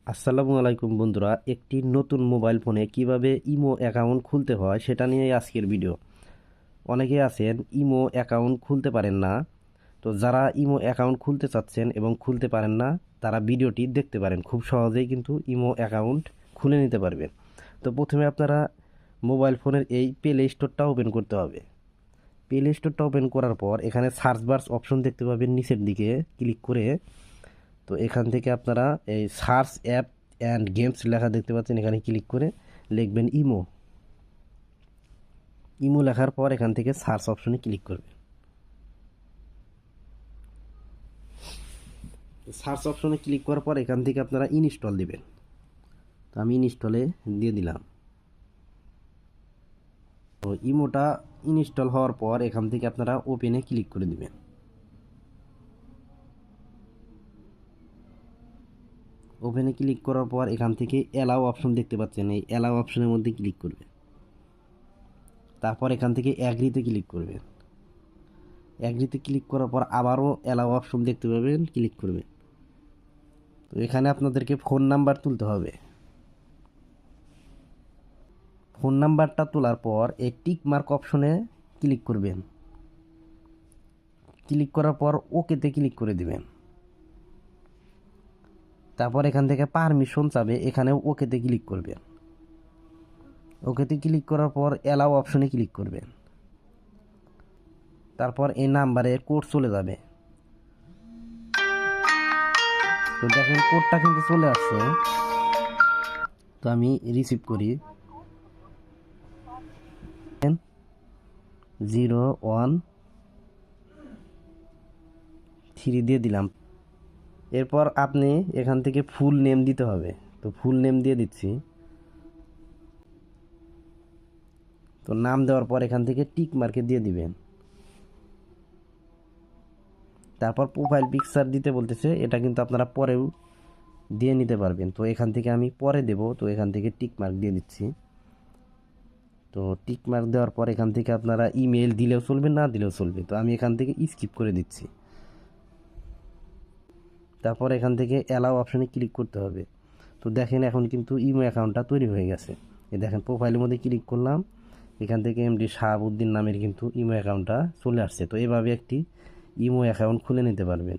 আসসালামু আলাইকুম বন্ধুরা, একটি নতুন মোবাইল ফোনে কিভাবে ইমো অ্যাকাউন্ট খুলতে হয় সেটা নিয়েই আজকের ভিডিও। অনেকে আছেন ইমো অ্যাকাউন্ট খুলতে পারেন না। তো যারা ইমো অ্যাকাউন্ট খুলতে চাচ্ছেন এবং খুলতে পারেন না, তারা ভিডিওটি দেখতে পারেন। খুব সহজেই কিন্তু ইমো অ্যাকাউন্ট খুলে নিতে পারবেন। তো প্রথমে আপনারা মোবাইল ফোনের এই প্লে স্টোরটা ওপেন করতে হবে। প্লে স্টোরটা ওপেন করার পর এখানে সার্চ বার্স অপশন দেখতে পাবেন নিচের দিকে ক্লিক করে। তো এখান থেকে আপনারা এই সার্চ অ্যাপ অ্যান্ড গেমস লেখা দেখতে পাচ্ছেন, এখানে ক্লিক করে লিখবেন ইমো। ইমো লেখার পর এখান থেকে সার্চ অপশনে ক্লিক করবেন। সার্চ অপশনে ক্লিক করার পর এখান থেকে আপনারা ইনস্টল দিবেন। তো আমি ইনস্টলে দিয়ে দিলাম। তো ইমোটা ইনস্টল হওয়ার পর এখান থেকে আপনারা ওপেনে ক্লিক করে দিবেন। ওপেনে ক্লিক করার পর এখান থেকে অ্যালাউ অপশন দেখতে পাচ্ছেন, এই অ্যালাউ অপশনের মধ্যে ক্লিক করবেন। তারপর এখান থেকে অ্যাগ্রিতে ক্লিক করবেন। অ্যাগ্রিতে ক্লিক করার পর আবারও অ্যালাউ অপশন দেখতে পাবেন, ক্লিক করবেন। তো এখানে আপনাদেরকে ফোন নাম্বার তুলতে হবে। ফোন নাম্বারটা তোলার পর এই টিক মার্ক অপশনে ক্লিক করবেন। ক্লিক করার পর ওকেতে ক্লিক করে দিবেন। তারপর এখান থেকে পারমিশন চাবে, এখানে ওকেতে ক্লিক করবেন। ওকেতে ক্লিক করার পর অ্যালাউ অপশনে ক্লিক করবেন। তারপর এই নাম্বারে কোড চলে যাবে। তো দেখেন কোডটা কিন্তু চলে আসছে। তো আমি রিসিভ করি 01 দিয়ে দিলাম। এরপর আপনি এখান থেকে ফুল নেম দিতে হবে। তো ফুল নেম দিয়ে দিচ্ছি। তো নাম দেওয়ার পর এখান থেকে টিক মার্কে দিয়ে দিবেন। তারপর প্রোফাইল পিকচার দিতে বলতেছে, এটা কিন্তু আপনারা পরেও দিয়ে নিতে পারবেন। তো এখান থেকে আমি পরে দেব, তো এখান থেকে টিক মার্ক দিয়ে দিচ্ছি। তো টিক মার্ক দেওয়ার পর এখান থেকে আপনারা ইমেল দিলেও চলবে, না দিলেও চলবে। তো আমি এখান থেকে স্কিপ করে দিচ্ছি। তারপর এখান থেকে অ্যালাউ অপশানে ক্লিক করতে হবে। তো দেখেন এখন কিন্তু ইমো অ্যাকাউন্টটা তৈরি হয়ে গেছে। এই দেখেন প্রোফাইলের মধ্যে ক্লিক করলাম, এখান থেকে এমডি শাহাবুদ্দিন নামের কিন্তু ইমো অ্যাকাউন্টটা চলে আসছে। তো এভাবে একটি ইমো অ্যাকাউন্ট খুলে নিতে পারবেন।